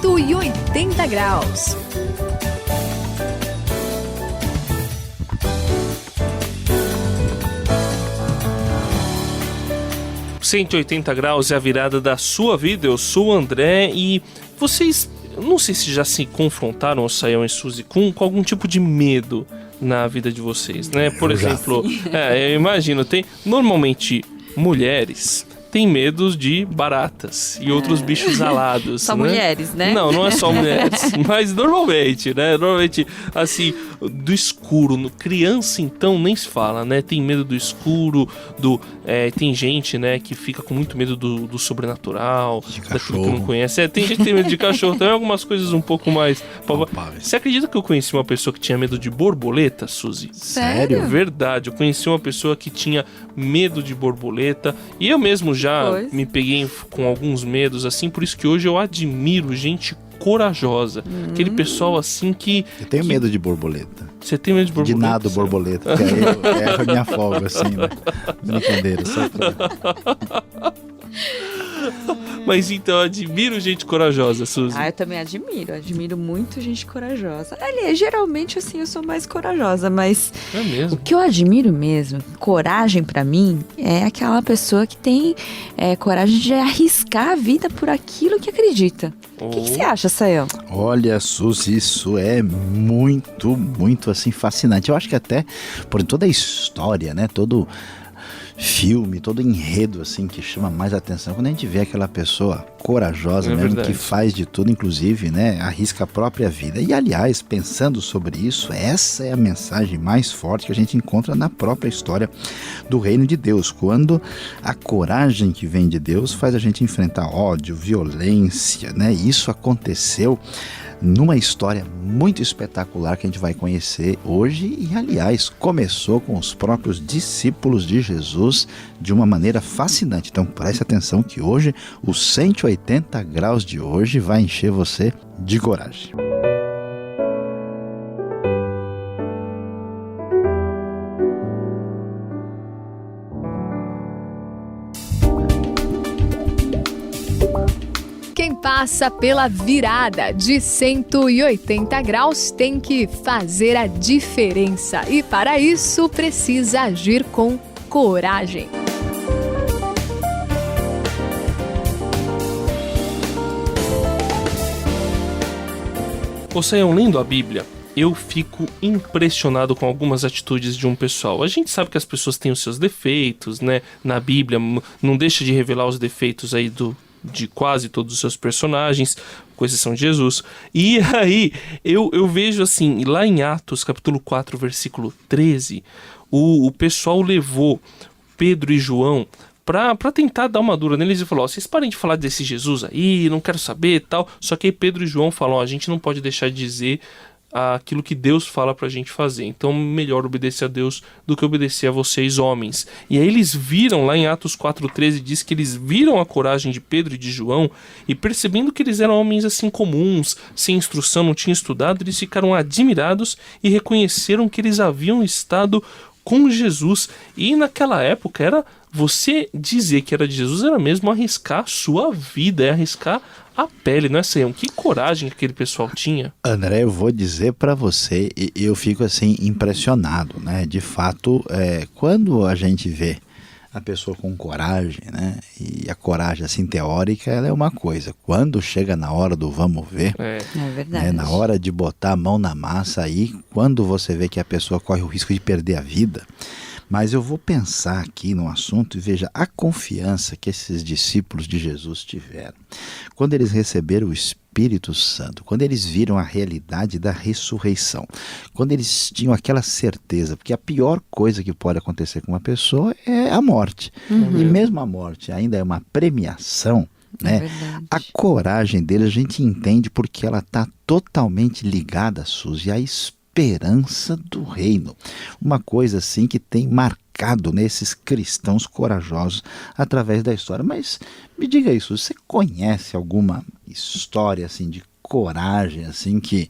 180 graus. .180 graus é a virada da sua vida. Eu sou o André e vocês, não sei se já se confrontaram, Sayão e Suzy, com algum tipo de medo na vida de vocês, né? Por exemplo, eu imagino, tem normalmente mulheres têm medo de baratas e outros bichos alados. Só né? mulheres, né? Não é só mulheres, mas normalmente, né? Normalmente, assim, do escuro. Criança, então, nem se fala, né? Tem medo do escuro, tem gente, né, que fica com muito medo do sobrenatural, daquilo que não conhece. Tem gente que tem medo de cachorro, tem algumas coisas um pouco mais... Você acredita que eu conheci uma pessoa que tinha medo de borboleta, Suzy? Sério? Verdade, eu conheci uma pessoa que tinha medo de borboleta e eu mesmo já me peguei com alguns medos, assim, por isso que hoje eu admiro gente corajosa. Aquele pessoal assim que... Eu tenho medo de borboleta. Você tem medo de borboleta? De nada borboleta, porque aí eu erro a minha folga, assim, né? Brincadeira, só pra... Mas então, eu admiro gente corajosa, Suzy. Eu também admiro muito gente corajosa. Aliás, geralmente, assim, eu sou mais corajosa, mas... É mesmo? O que eu admiro mesmo, coragem pra mim, é aquela pessoa que tem coragem de arriscar a vida por aquilo que acredita. O que você acha, Sayão? Olha, Suzy, isso é muito, muito, assim, fascinante. Eu acho que até por toda a história, né, todo filme, todo enredo, assim, que chama mais atenção, quando a gente vê aquela pessoa corajosa mesmo, verdade, que faz de tudo, inclusive, né, arrisca a própria vida. E, aliás, pensando sobre isso, essa é a mensagem mais forte que a gente encontra na própria história do reino de Deus, quando a coragem que vem de Deus faz a gente enfrentar ódio, violência, né? Isso aconteceu numa história muito espetacular que a gente vai conhecer hoje e, aliás, começou com os próprios discípulos de Jesus de uma maneira fascinante. Então, preste atenção que hoje, o 180 graus de hoje vai encher você de coragem. Quem passa pela virada de 180 graus tem que fazer a diferença e, para isso, precisa agir com coragem. Sayão, lendo a Bíblia, eu fico impressionado com algumas atitudes de um pessoal. A gente sabe que as pessoas têm os seus defeitos, né? Na Bíblia não deixa de revelar os defeitos aí de quase todos os seus personagens, com exceção de Jesus. E aí, eu vejo assim, lá em Atos, capítulo 4, versículo 13, o pessoal levou Pedro e João pra tentar dar uma dura neles e falou, vocês parem de falar desse Jesus aí, não quero saber e tal. Só que aí Pedro e João falam, a gente não pode deixar de dizer aquilo que Deus fala pra gente fazer, então melhor obedecer a Deus do que obedecer a vocês, homens. E aí eles viram, lá em Atos 4,13 diz que eles viram a coragem de Pedro e de João e, percebendo que eles eram homens assim comuns, sem instrução, não tinham estudado, eles ficaram admirados e reconheceram que eles haviam estado com Jesus. E naquela época era você dizer que era de Jesus, era mesmo arriscar a sua vida, arriscar a pele, não é, Sayão? Que coragem que aquele pessoal tinha. André, eu vou dizer para você, eu fico assim impressionado, né? De fato, quando a gente vê a pessoa com coragem, né? E a coragem assim teórica, ela é uma coisa. Quando chega na hora do vamos ver, é verdade, né? Na hora de botar a mão na massa, aí quando você vê que a pessoa corre o risco de perder a vida. Mas eu vou pensar aqui no assunto e veja a confiança que esses discípulos de Jesus tiveram. Quando eles receberam o Espírito Santo, quando eles viram a realidade da ressurreição, quando eles tinham aquela certeza, porque a pior coisa que pode acontecer com uma pessoa é a morte. E mesmo a morte ainda é uma premiação, né? A coragem deles a gente entende porque ela está totalmente ligada, Suzy, à esperança do reino. Uma coisa assim que tem marcado nesses cristãos corajosos através da história. Mas me diga isso, você conhece alguma história assim de coragem, assim, que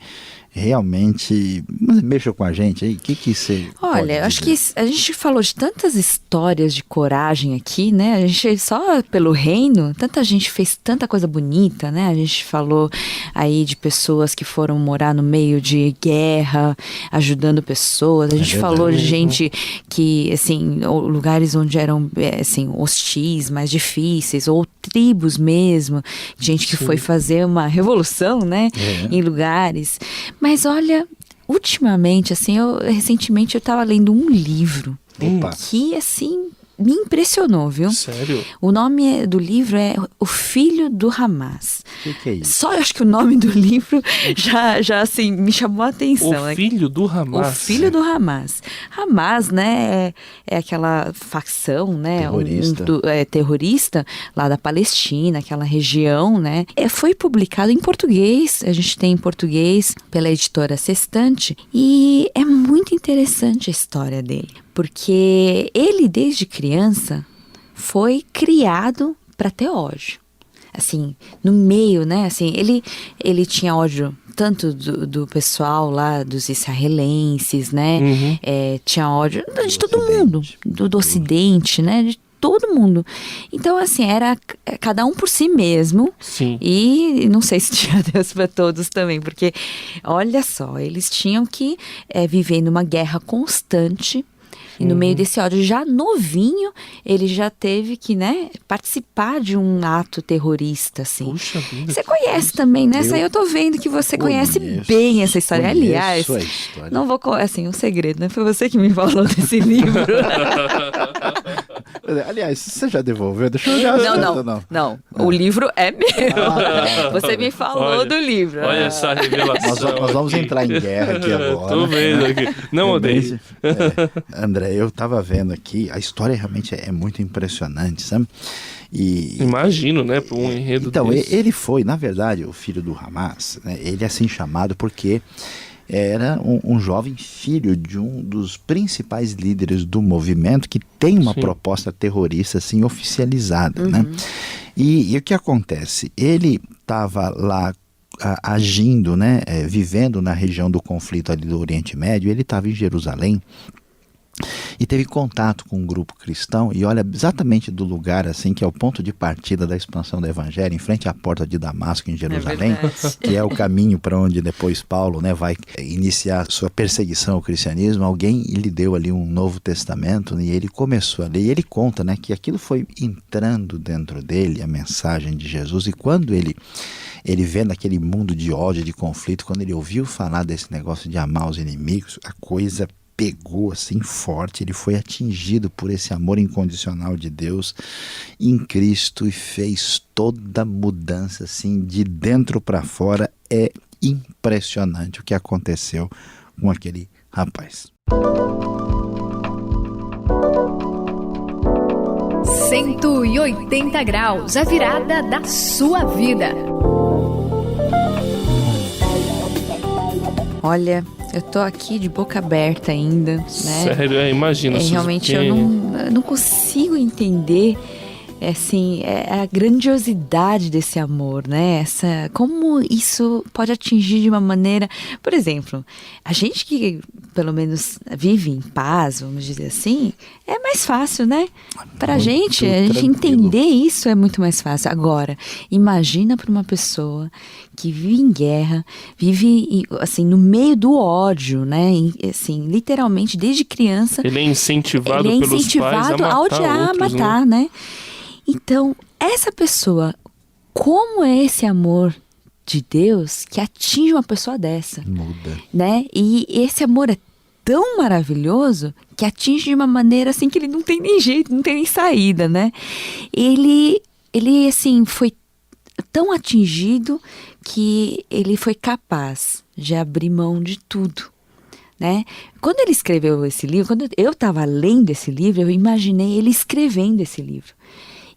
realmente mexeu com a gente aí? O que você Olha, eu acho que a gente falou de tantas histórias de coragem aqui, né? A gente, só pelo reino, tanta gente fez tanta coisa bonita, né? A gente falou aí de pessoas que foram morar no meio de guerra, ajudando pessoas. A gente falou de gente que, assim, lugares onde eram, assim, hostis, mais difíceis, ou tribos mesmo. Gente que foi fazer uma revolução, né? Em lugares. Mas olha, ultimamente, assim, recentemente eu estava lendo um livro que, assim, me impressionou, viu? Sério? O nome do livro é O Filho do Hamas. O que é isso? Só eu acho que o nome do livro já assim, me chamou a atenção. O Filho do Hamas. O Filho do Hamas. Hamas, né, é aquela facção, né? Terrorista lá da Palestina, aquela região, né? Foi publicado em português, a gente tem em português pela editora Sextante, e é muito interessante a história dele. Porque ele, desde criança, foi criado para ter ódio. Assim, no meio, né? Assim, ele tinha ódio tanto do pessoal lá, dos israelenses, né? Tinha ódio de todo mundo, do Ocidente, né? De todo mundo. Então, assim, era cada um por si mesmo. Sim. E não sei se tinha Deus para todos também, porque, olha só, eles tinham que viver numa guerra constante. E no meio desse ódio, já novinho, ele já teve que, né, participar de um ato terrorista, assim. Puxa vida. Você conhece também, né? Essa aí eu tô vendo que você conhece bem essa história. Aliás, a história. não vou... Assim, um segredo, né? Foi você que me falou desse livro. Aliás, você já devolveu? Deixa eu olhar. Não. O livro é meu. Você me falou do livro. Olha essa revelação. Nós vamos entrar em guerra aqui agora. Tô vendo aqui. Não odeio. André, eu tava vendo aqui, a história realmente é muito impressionante, sabe? Imagino, né, por um enredo então, desse. ele foi, na verdade, o filho do Hamas, né, ele é assim chamado porque era um jovem filho de um dos principais líderes do movimento que tem uma proposta terrorista assim oficializada, né? E o que acontece? Ele estava lá agindo, né, vivendo na região do conflito ali do Oriente Médio. Ele estava em Jerusalém e teve contato com um grupo cristão, e olha, exatamente do lugar assim que é o ponto de partida da expansão do evangelho, em frente à porta de Damasco, em Jerusalém, que é o caminho para onde depois Paulo, né, vai iniciar sua perseguição ao cristianismo. Alguém lhe deu ali um Novo Testamento, né, e ele começou a ler, e ele conta, né, que aquilo foi entrando dentro dele, a mensagem de Jesus, e quando ele vê naquele mundo de ódio, de conflito, quando ele ouviu falar desse negócio de amar os inimigos, a coisa pegou assim forte. Ele foi atingido por esse amor incondicional de Deus em Cristo e fez toda a mudança assim de dentro para fora. É impressionante o que aconteceu com aquele rapaz. 180 graus, a virada da sua vida. Olha, eu tô aqui de boca aberta ainda, né? Sério, imagina. Realmente eu não consigo entender, assim, a grandiosidade desse amor, né? Como isso pode atingir de uma maneira... Por exemplo, a gente que pelo menos vive em paz, vamos dizer assim, é mais fácil, né? Pra gente, a gente entender isso é muito mais fácil. Agora, imagina para uma pessoa que vive em guerra, vive assim no meio do ódio, né? Assim, literalmente desde criança. Ele é incentivado pelos pais a odiar, matar, né? Então, essa pessoa, como é esse amor de Deus que atinge uma pessoa dessa? Muda. Né? E esse amor é tão maravilhoso que atinge de uma maneira assim que ele não tem nem jeito, não tem nem saída, né? Ele assim, foi tão atingido que ele foi capaz de abrir mão de tudo, né? Quando ele escreveu esse livro, quando eu estava lendo esse livro, eu imaginei ele escrevendo esse livro.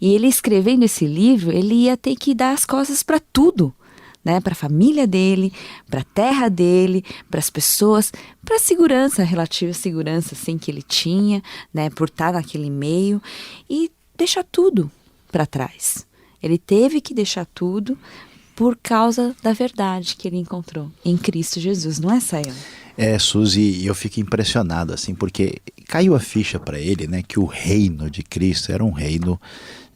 E ele escrevendo esse livro, ele ia ter que dar as costas para tudo, né? Para a família dele, para a terra dele, para as pessoas, para a segurança, a relativa segurança assim, que ele tinha, né? Por estar naquele meio, e deixar tudo para trás. Ele teve que deixar tudo por causa da verdade que ele encontrou em Cristo Jesus, não é, Sayão? Suzy, eu fico impressionado, assim, porque caiu a ficha para ele, né, que o reino de Cristo era um reino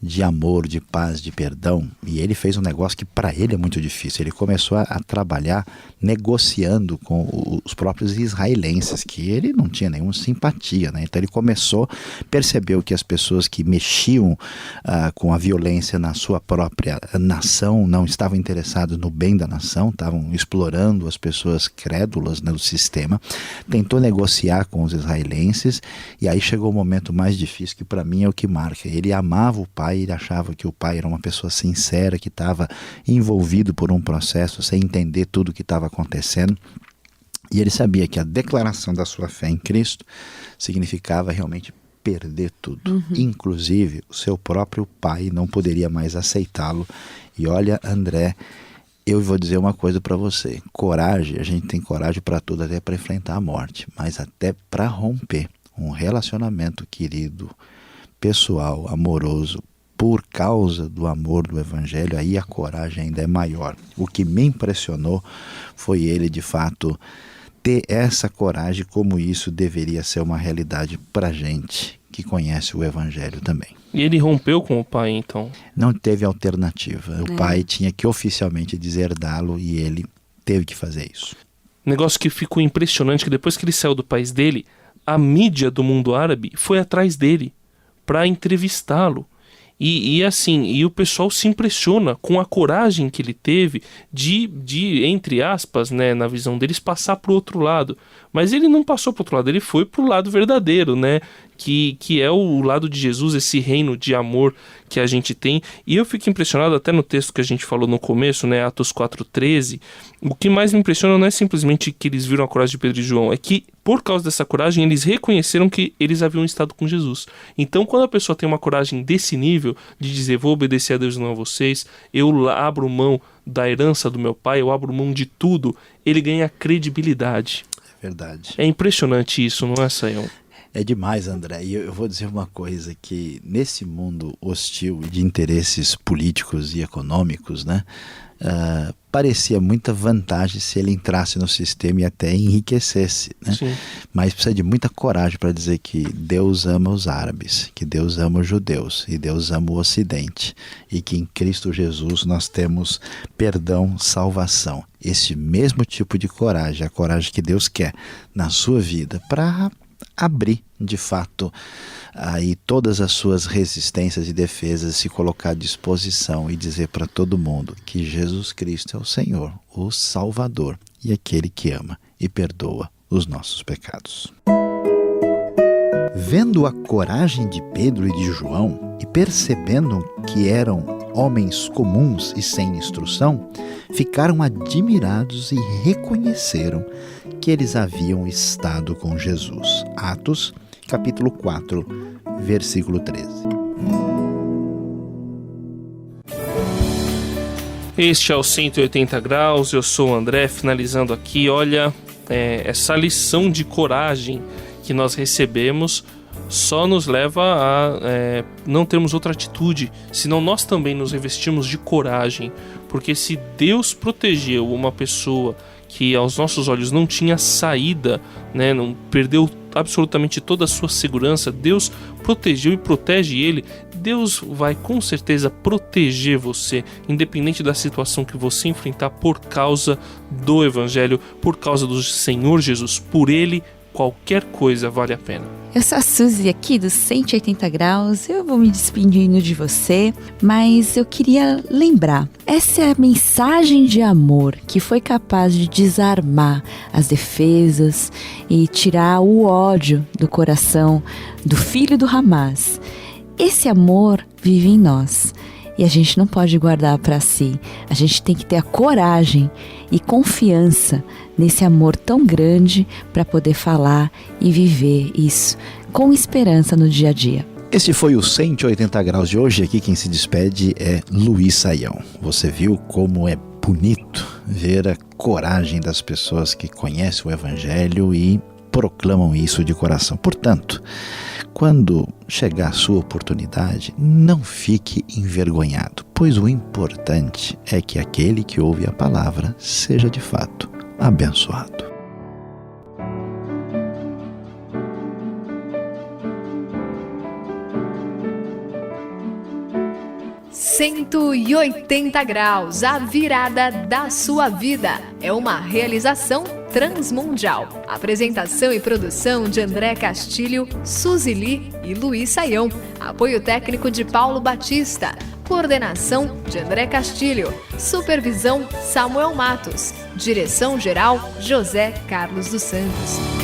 de amor, de paz, de perdão, e ele fez um negócio que para ele é muito difícil. Ele começou a trabalhar negociando com os próprios israelenses, que ele não tinha nenhuma simpatia, né? Então ele percebeu que as pessoas que mexiam com a violência na sua própria nação não estavam interessadas no bem da nação, estavam explorando as pessoas crédulas, né, do sistema. Tentou negociar com os israelenses, e aí chegou o momento mais difícil, que para mim é o que marca. Ele amava o pai, ele achava que o pai era uma pessoa sincera, que estava envolvido por um processo sem entender tudo o que estava acontecendo. E ele sabia que a declaração da sua fé em Cristo significava realmente perder tudo. Inclusive, o seu próprio pai não poderia mais aceitá-lo. E olha, André, eu vou dizer uma coisa para você. Coragem, a gente tem coragem para tudo, até para enfrentar a morte, mas até para romper um relacionamento querido, pessoal, amoroso, por causa do amor do Evangelho, aí a coragem ainda é maior. O que me impressionou foi ele, de fato, ter essa coragem, como isso deveria ser uma realidade para gente que conhece o Evangelho também. E ele rompeu com o pai, então? Não teve alternativa. O pai tinha que oficialmente deserdá-lo e ele teve que fazer isso. Negócio que ficou impressionante, que depois que ele saiu do país dele, a mídia do mundo árabe foi atrás dele para entrevistá-lo. E o pessoal se impressiona com a coragem que ele teve de entre aspas, né, na visão deles, passar para o outro lado. Mas ele não passou para o outro lado, ele foi para o lado verdadeiro, né? Que é o lado de Jesus, esse reino de amor que a gente tem. E eu fico impressionado até no texto que a gente falou no começo, né, Atos 4:13. O que mais me impressiona não é simplesmente que eles viram a coragem de Pedro e João, é que por causa dessa coragem eles reconheceram que eles haviam estado com Jesus. Então quando a pessoa tem uma coragem desse nível, de dizer vou obedecer a Deus e não a vocês, eu abro mão da herança do meu pai, eu abro mão de tudo, ele ganha credibilidade. É verdade. É impressionante isso, não é, Sayão? É demais, André. E eu vou dizer uma coisa, que nesse mundo hostil de interesses políticos e econômicos, né, parecia muita vantagem se ele entrasse no sistema e até enriquecesse, né? Sim. Mas precisa de muita coragem para dizer que Deus ama os árabes, que Deus ama os judeus e Deus ama o Ocidente, e que em Cristo Jesus nós temos perdão, salvação. Esse mesmo tipo de coragem, a coragem que Deus quer na sua vida para abrir, de fato, aí todas as suas resistências e defesas, se colocar à disposição e dizer para todo mundo que Jesus Cristo é o Senhor, o Salvador e aquele que ama e perdoa os nossos pecados. Vendo a coragem de Pedro e de João e percebendo que eram homens comuns e sem instrução, ficaram admirados e reconheceram que eles haviam estado com Jesus. Atos, capítulo 4, versículo 13. Este é o 180 graus, eu sou o André, finalizando aqui. Olha, essa lição de coragem que nós recebemos só nos leva a não termos outra atitude, senão nós também nos revestimos de coragem, porque se Deus protegeu uma pessoa que aos nossos olhos não tinha saída, né, não perdeu absolutamente toda a sua segurança, Deus protegeu e protege ele, Deus vai com certeza proteger você, independente da situação que você enfrentar, por causa do Evangelho, por causa do Senhor Jesus. Por ele, qualquer coisa vale a pena. Eu sou a Suzy aqui do 180 graus, eu vou me despedindo de você, mas eu queria lembrar, essa é a mensagem de amor que foi capaz de desarmar as defesas e tirar o ódio do coração do filho do Hamas. Esse amor vive em nós. E a gente não pode guardar para si. A gente tem que ter a coragem e confiança nesse amor tão grande para poder falar e viver isso com esperança no dia a dia. Este foi o 180 graus de hoje. Aqui quem se despede é Luiz Sayão. Você viu como é bonito ver a coragem das pessoas que conhecem o Evangelho e proclamam isso de coração. Portanto, quando chegar a sua oportunidade, não fique envergonhado. pois o importante é que aquele que ouve a palavra seja de fato abençoado. ...180 graus, a virada da sua vida. É uma realização transmundial. Apresentação e produção de André Castilho, Suzy Lee e Luiz Saião. Apoio técnico de Paulo Batista. Coordenação de André Castilho. Supervisão Samuel Matos. Direção-geral José Carlos dos Santos.